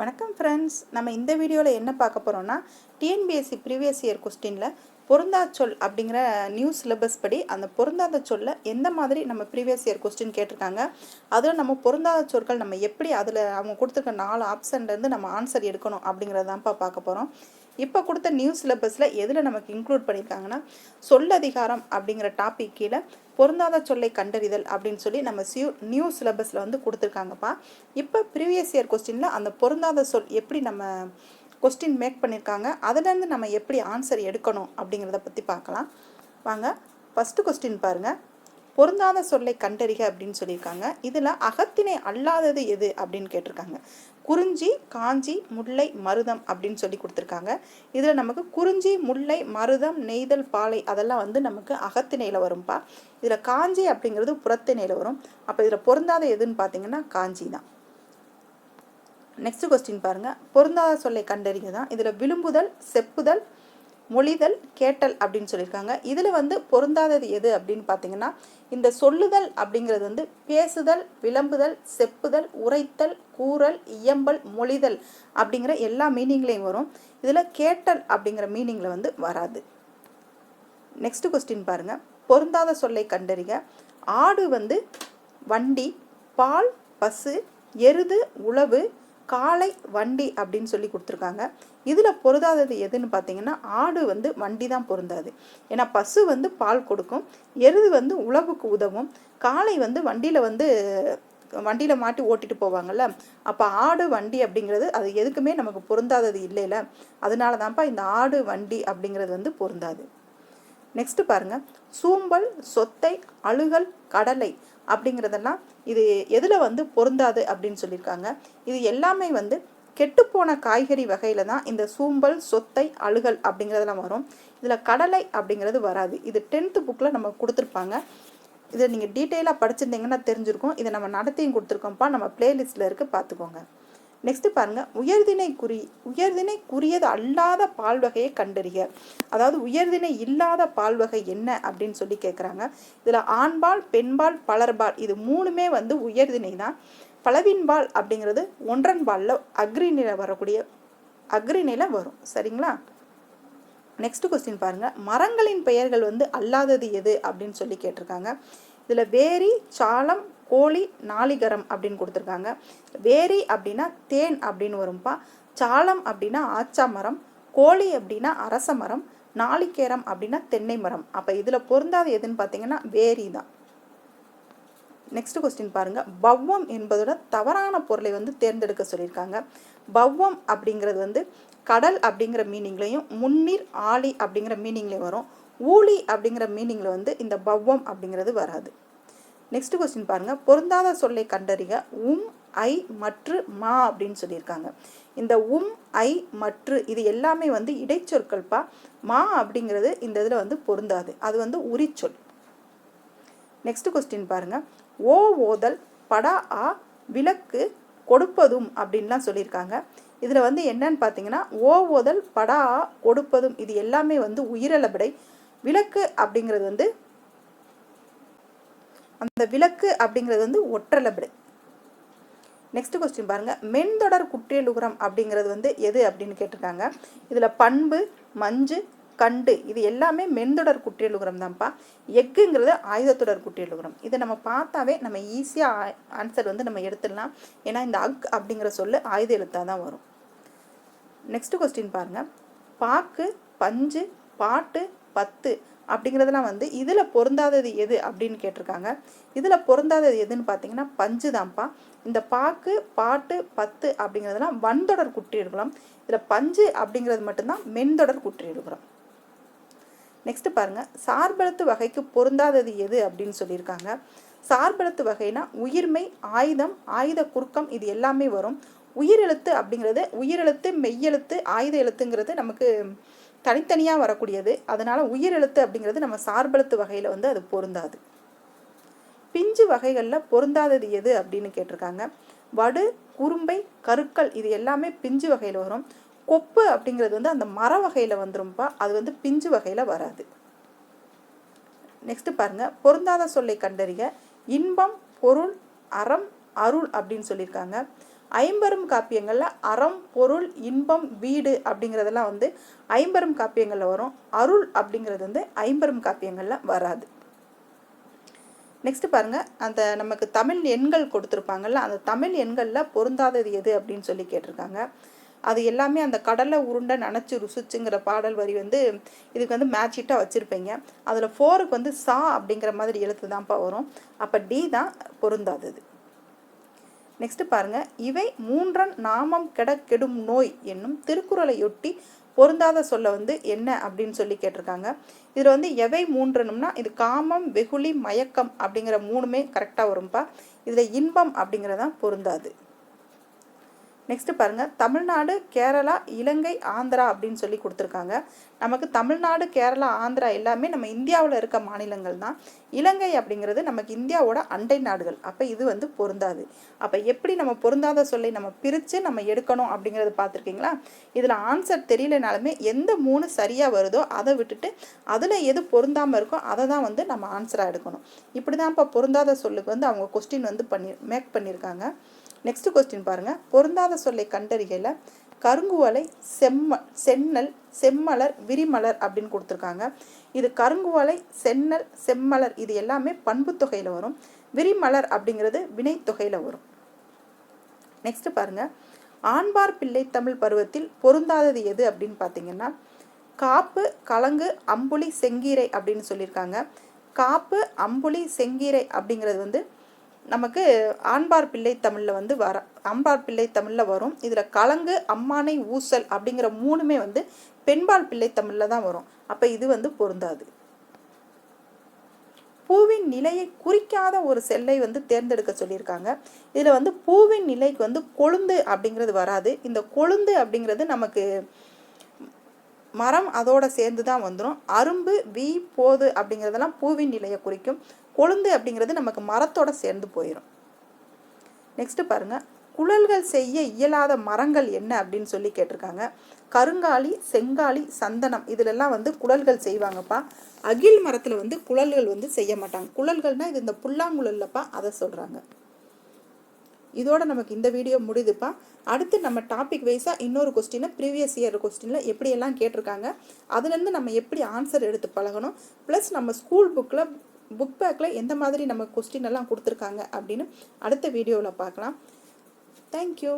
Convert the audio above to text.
வணக்கம் ஃப்ரெண்ட்ஸ், நம்ம இந்த வீடியோவில் என்ன பார்க்க போகிறோம்னா டிஎன்பிஎஸ்சி ப்ரீவியஸ் இயர் கொஸ்டினில் பொருந்தா சொல் அப்படிங்கிற நியூ சிலபஸ் படி அந்த பொருந்தாத சொல்ல எந்த மாதிரி நம்ம ப்ரீவியஸ் இயர் கொஸ்டின் கேட்டிருக்காங்க, அதில் நம்ம பொருந்தாத சொற்கள் நம்ம எப்படி அதில் அவங்க கொடுத்துருக்க 4 ஆப்ஷன்லேருந்து நம்ம ஆன்சர் எடுக்கணும் அப்படிங்கிறதான்ப்பா பார்க்க போகிறோம். இப்போ கொடுத்த நியூ சிலபஸில் எதில் நமக்கு இன்க்ளூட் பண்ணியிருக்காங்கன்னா சொல்லதிகாரம் அப்படிங்கிற டாபிக் கீழே பொருந்தாத சொல்லை கண்டறிதல் அப்படின்னு சொல்லி நம்ம நியூ சிலபஸில் வந்து கொடுத்துருக்காங்கப்பா. இப்போ ப்ரீவியஸ் இயர் கொஸ்டினில் அந்த பொருந்தாத சொல் எப்படி நம்ம கொஸ்டின் மேக் பண்ணியிருக்காங்க, அதுலேருந்து நம்ம எப்படி ஆன்சர் எடுக்கணும் அப்படிங்கிறத பற்றி பார்க்கலாம் வாங்க. ஃபஸ்ட்டு கொஸ்டின் பாருங்கள், பொருந்தாத சொல்லை கண்டறிக அப்படின்னு சொல்லியிருக்காங்க. இதில் அகத்திணை அல்லாதது எது அப்படின்னு கேட்டிருக்காங்க. குறிஞ்சி, காஞ்சி, முல்லை, மருதம் அப்படின்னு சொல்லி கொடுத்துருக்காங்க. இதில் நமக்கு குறிஞ்சி, முல்லை, மருதம், நெய்தல், பாலை அதெல்லாம் வந்து நமக்கு அகத்திணையில் வரும்பா. இதில் காஞ்சி அப்படிங்கிறது புறத்திணையில் வரும். அப்போ இதில் பொருந்தாத எதுன்னு பார்த்தீங்கன்னா காஞ்சி தான். நெக்ஸ்ட் கொஸ்டின் பாருங்கள், பொருந்தாத சொல்லை கண்டறிக தான். இதில் விழும்புதல், செப்புதல், மொழிதல், கேட்டல் அப்படின்னு சொல்லியிருக்காங்க. இதில் வந்து பொருந்தாதது எது அப்படின்னு பார்த்தீங்கன்னா இந்த சொல்லுதல் அப்படிங்கிறது வந்து பேசுதல், விளம்புதல், செப்புதல், உரைத்தல், கூறல், இயம்பல், மொழிதல் அப்படிங்கிற எல்லா மீனிங்லையும் வரும். இதில் கேட்டல் அப்படிங்கிற மீனிங்கில் வந்து வராது. நெக்ஸ்ட் கொஸ்டின் பாருங்கள், பொருந்தாத சொல்லை கண்டறிக. ஆடு வந்து வண்டி, பால் பசு, எருது உழவு, காளை வண்டி அப்படின்னு சொல்லி கொடுத்துருக்காங்க. இதில் பொருந்தாதது எதுன்னு பார்த்தீங்கன்னா ஆடு வந்து வண்டி தான் பொருந்தாது. ஏன்னா பசு வந்து பால் கொடுக்கும், எருது வந்து உழவுக்கு உதவும், காளை வந்து வண்டியில் மாட்டி ஓட்டிட்டு போவாங்கல்ல. அப்போ ஆடு வண்டி அப்படிங்கிறது அது எதுக்குமே நமக்கு பொருந்தாதது இல்லைல்ல, அதனால தான்ப்பா இந்த ஆடு வண்டி அப்படிங்கிறது வந்து பொருந்தாது. நெக்ஸ்ட் பாருங்க, சூம்பல், சொத்தை, அழுகல், கடலை அப்படிங்கிறதெல்லாம் இது எதில் வந்து பொருந்தாது அப்படின்னு சொல்லியிருக்காங்க. இது எல்லாமே வந்து கெட்டுப்போன காய்கறி வகையில் தான் இந்த சூம்பல், சொத்தை, அழுகல் அப்படிங்கிறதெல்லாம் வரும். இதில் கடலை அப்படிங்கிறது வராது. இது 10th புக்கில் நம்ம கொடுத்துருப்பாங்க. இதை நீங்கள் டீட்டெயிலாக படிச்சிருந்தீங்கன்னா தெரிஞ்சிருக்கும். இதை நம்ம நடத்தியும் கொடுத்துருக்கோம்ப்பா, நம்ம பிளேலிஸ்டில் இருக்குது, பார்த்துக்கோங்க. நெக்ஸ்ட் பாருங்கள், உயர்திணைக்குரியது அல்லாத பால் வகையை கண்டறிக. அதாவது உயர்திணை இல்லாத பால் வகை என்ன அப்படின்னு சொல்லி கேட்குறாங்க. இதில் ஆண்பால், பெண்பால், பலர்பால் இது மூணுமே வந்து உயர்திணை தான். பலவின்பால் அப்படிங்கிறது ஒன்றன்பாலில் அக்ரிநிலை வரும். சரிங்களா? நெக்ஸ்ட் கொஸ்டின் பாருங்கள், மரங்களின் பெயர்கள் வந்து அல்லாதது எது அப்படின்னு சொல்லி கேட்டிருக்காங்க. இதில் வேரி, சாலம், கோழி, நாளிகரம் அப்படின்னு கொடுத்துருக்காங்க. வேரி அப்படின்னா தேன் அப்படின்னு வரும்பா. சாலம் அப்படின்னா ஆச்சா மரம், கோழி அப்படின்னா அரச மரம், நாளிகேரம் அப்படின்னா தென்னை மரம். அப்போ இதில் பொருந்தாது எதுன்னு பார்த்தீங்கன்னா வேரி தான். நெக்ஸ்ட் கொஸ்டின் பாருங்கள், பவ்வம் என்பதோட தவறான பொருளை வந்து தேர்ந்தெடுக்க சொல்லியிருக்காங்க. பவ்வம் அப்படிங்கிறது வந்து கடல் அப்படிங்கிற மீனிங்லையும், முன்னீர், ஆழி அப்படிங்கிற மீனிங்லையும் வரும். ஊழி அப்படிங்கிற மீனிங்கில் வந்து இந்த பவ்வம் அப்படிங்கிறது வராது. நெக்ஸ்ட் கொஸ்டின் பாருங்கள், பொருந்தாத சொல்லை கண்டறிக. ஐ, மற்று, மா அப்படின்னு சொல்லியிருக்காங்க. இந்த ஐ, மற்று இது எல்லாமே வந்து இடைச்சொற்கள்ப்பா. மா அப்படிங்கிறது இந்த இதில் வந்து பொருந்தாது, அது வந்து உரிச்சொல். நெக்ஸ்ட் கொஸ்டின் பாருங்கள், ஓதல், படா ஆ, விளக்கு, கொடுப்பதும் அப்படின்லாம் சொல்லியிருக்காங்க. இதில் வந்து என்னன்னு பார்த்தீங்கன்னா ஓதல், படா ஆ, கொடுப்பதும் இது எல்லாமே வந்து உயிரளபடை. விளக்கு அப்படிங்கிறது வந்து அந்த விளக்கு அப்படிங்கிறது வந்து ஒற்றளபடை. நெக்ஸ்ட் கொஸ்டின் பாருங்க, மென்தொடர் குற்றியலுகரம் அப்படிங்கிறது வந்து எது அப்படின்னு கேட்டிருக்காங்க. இதில் பண்பு, மஞ்சு, கண்டு இது எல்லாமே மென்தொடர் குற்றியலுகரம் தான்ப்பா. எக்குங்கிறது ஆயுதத்தொடர் குற்றியலுகரம். இதை நம்ம பார்த்தாவே நம்ம ஈஸியாக ஆன்சர் வந்து நம்ம எடுத்துடலாம். ஏன்னா இந்த அப்படிங்கிற சொல்லு ஆயுத எழுத்தாக தான் வரும். நெக்ஸ்ட் கொஸ்டின் பாருங்கள், பாக்கு, பஞ்சு, பாட்டு, பத்து அப்படிங்கிறதுலாம் வந்து இதில் பொருந்தாதது எது அப்படின்னு கேட்டிருக்காங்க. இதில் பொருந்தாதது எதுன்னு பார்த்தீங்கன்னா பஞ்சு தான்ப்பா. இந்த பாக்கு, பாட்டு, பத்து அப்படிங்கிறதுலாம் வன்தொடர் குற்றியலுகரம். இதில் பஞ்சு அப்படிங்கிறது மட்டும்தான் மென்தொடர் குற்றியலுகரம். நெக்ஸ்ட் பாருங்கள், சார்பெழுத்து வகைக்கு பொருந்தாதது எது அப்படின்னு சொல்லியிருக்காங்க. சார்பெழுத்து வகைனா உயிர்மை, ஆயுதம், ஆயுத குறுக்கம் இது எல்லாமே வரும். உயிரெழுத்து அப்படிங்கிறது உயிரெழுத்து, மெய்யெழுத்து, ஆயுத எழுத்துங்கிறது நமக்கு தனித்தனியாக வரக்கூடியது. அதனால் உயிரெழுத்து அப்படிங்கிறது நம்ம சார்பெழுத்து வகையில் வந்து அது பொருந்தாது. பிஞ்சு வகைகளில் பொருந்தாதது எது அப்படின்னு கேட்டிருக்காங்க. வடு, குறும்பை, கருக்கள் இது எல்லாமே பிஞ்சு வகையில் வரும். கொப்பு அப்படிங்கிறது வந்து அந்த மர வகையில் வந்துரும்பா, அது வந்து பிஞ்சு வகையில் வராது. நெக்ஸ்ட் பாருங்க, பொருந்தாத சொல்லை கண்டறிக. இன்பம், பொருள், அறம், அருள் அப்படின்னு சொல்லியிருக்காங்க. ஐம்பெரும் காப்பியங்களில் அறம், பொருள், இன்பம், வீடு அப்படிங்கிறதெல்லாம் வந்து ஐம்பெரும் காப்பியங்களில் வரும். அருள் அப்படிங்கிறது வந்து ஐம்பெரும் காப்பியங்களில் வராது. நெக்ஸ்ட் பாருங்க, அந்த நமக்கு தமிழ் எண்கள் கொடுத்துருப்பாங்கல்ல, அந்த தமிழ் எண்களில் பொருந்தாதது எது அப்படின்னு சொல்லி கேட்டிருக்காங்க. அது எல்லாமே அந்த கடலை உருண்டை நனைச்சு ருசிச்சுங்கிற பாடல் வரி வந்து இதுக்கு வந்து மேட்சிட்டாக வச்சுருப்பீங்க. அதில் 4க்கு வந்து சா அப்படிங்கிற மாதிரி எழுத்து தான்ப்பா வரும். அப்போ டி தான் பொருந்தாதது. நெக்ஸ்ட் பாருங்க, இவை மூன்றன் நாமம் கெடும் நோய் என்னும் திருக்குறளையொட்டி பொருந்தாத சொல்ல வந்து என்ன அப்படின்னு சொல்லி கேட்டிருக்காங்க. இதில் வந்து எவை மூன்றனும்னா இது காமம், வெகுளி, மயக்கம் அப்படிங்கிற 3மே கரெக்டாக வரும்பா. இதில் இன்பம் அப்படிங்கிறதான் பொருந்தாது. நெக்ஸ்ட் பாருங்க, தமிழ்நாடு, கேரளா, இலங்கை, ஆந்திரா அப்படின்னு சொல்லி கொடுத்துருக்காங்க. நமக்கு தமிழ்நாடு, கேரளா, ஆந்திரா எல்லாமே நம்ம இந்தியாவில் இருக்க மாநிலங்கள் தான். இலங்கை அப்படிங்கிறது நமக்கு இந்தியாவோட அண்டை நாடுகள். அப்போ இது வந்து பொருந்தாது. அப்போ எப்படி நம்ம பொருந்தாத சொல்லை நம்ம பிரித்து நம்ம எடுக்கணும் அப்படிங்கிறது பார்த்துருக்கீங்களா? இதில் ஆன்சர் தெரியலனாலுமே எந்த 3 சரியாக வருதோ அதை விட்டுட்டு அதில் எது பொருந்தாமல் இருக்கோ அதை தான் வந்து நம்ம ஆன்சராக எடுக்கணும். இப்படி தான் இப்போ பொருந்தாத சொல்லுக்கு வந்து அவங்க கொஸ்டின் வந்து மேக் பண்ணியிருக்காங்க. நெக்ஸ்ட் கொஸ்டின் பாருங்க, பொருந்தாத சொல்லை கண்டறிகையில் கருங்குவலை, சென்னல், செம்மலர், விரிமலர் அப்படின்னு கொடுத்துருக்காங்க. இது கருங்குவலை, சென்னல், செம்மலர் இது எல்லாமே பண்பு தொகையில் வரும். விரிமலர் அப்படிங்கிறது வினை தொகையில் வரும். நெக்ஸ்ட் பாருங்க, ஆண்பார் பிள்ளை தமிழ் பருவத்தில் பொருந்தாதது எது அப்படின்னு பார்த்தீங்கன்னா காப்பு, கலங்கு, அம்புலி, செங்கீரை அப்படின்னு சொல்லியிருக்காங்க. காப்பு, அம்புலி, செங்கீரை அப்படிங்கிறது வந்து நமக்கு ஆண்பார் பிள்ளை தமிழில் வந்து ஆண்பார் பிள்ளை தமிழில் வரும். இதில் கலங்கு, அம்மானை, ஊசல் அப்படிங்கிற 3மே வந்து பெண்பால் பிள்ளை தமிழில் தான் வரும். அப்போ இது வந்து பொருந்தாது. பூவின் நிலையை குறிக்காத ஒரு செல்லை வந்து தேர்ந்தெடுக்க சொல்லியிருக்காங்க. இதில் வந்து பூவின் நிலைக்கு வந்து கொழுந்து அப்படிங்கிறது வராது. இந்த கொழுந்து அப்படிங்கிறது நமக்கு மரம் அதோட சேர்ந்து தான் வந்துடும். அரும்பு, வீ, போது அப்படிங்கிறதெல்லாம் பூவின் நிலையை குறிக்கும். கொழுந்து அப்படிங்கிறது நமக்கு மரத்தோட சேர்ந்து போயிடும். நெக்ஸ்ட் பாருங்க, குழல்கள் செய்ய இயலாத மரங்கள் என்ன அப்படின்னு சொல்லி கேட்டிருக்காங்க. கருங்காலி, செங்காலி, சந்தனம் இதிலெல்லாம் வந்து குழல்கள் செய்வாங்கப்பா. அகில் மரத்தில் வந்து குழல்கள் வந்து செய்ய மாட்டாங்க. குழல்கள்னா இது இந்த புல்லாங்குழல்லப்பா, அதை சொல்கிறாங்க. இதோட நமக்கு இந்த வீடியோ முடியுதுப்பா. அடுத்து நம்ம டாபிக் வைஸாக இன்னொரு கொஸ்டினை ப்ரீவியஸ் இயர் கொஸ்டினில் எப்படியெல்லாம் கேட்டிருக்காங்க அதுலேருந்து நம்ம எப்படி ஆன்சர் எடுத்து பழகணும், ப்ளஸ் நம்ம ஸ்கூல் புக் பேக்கில் எந்த மாதிரி நம்ம கொஸ்டின் எல்லாம் கொடுத்துருக்காங்க அப்படின்னு அடுத்த வீடியோவில் பார்க்கலாம். தேங்க்யூ.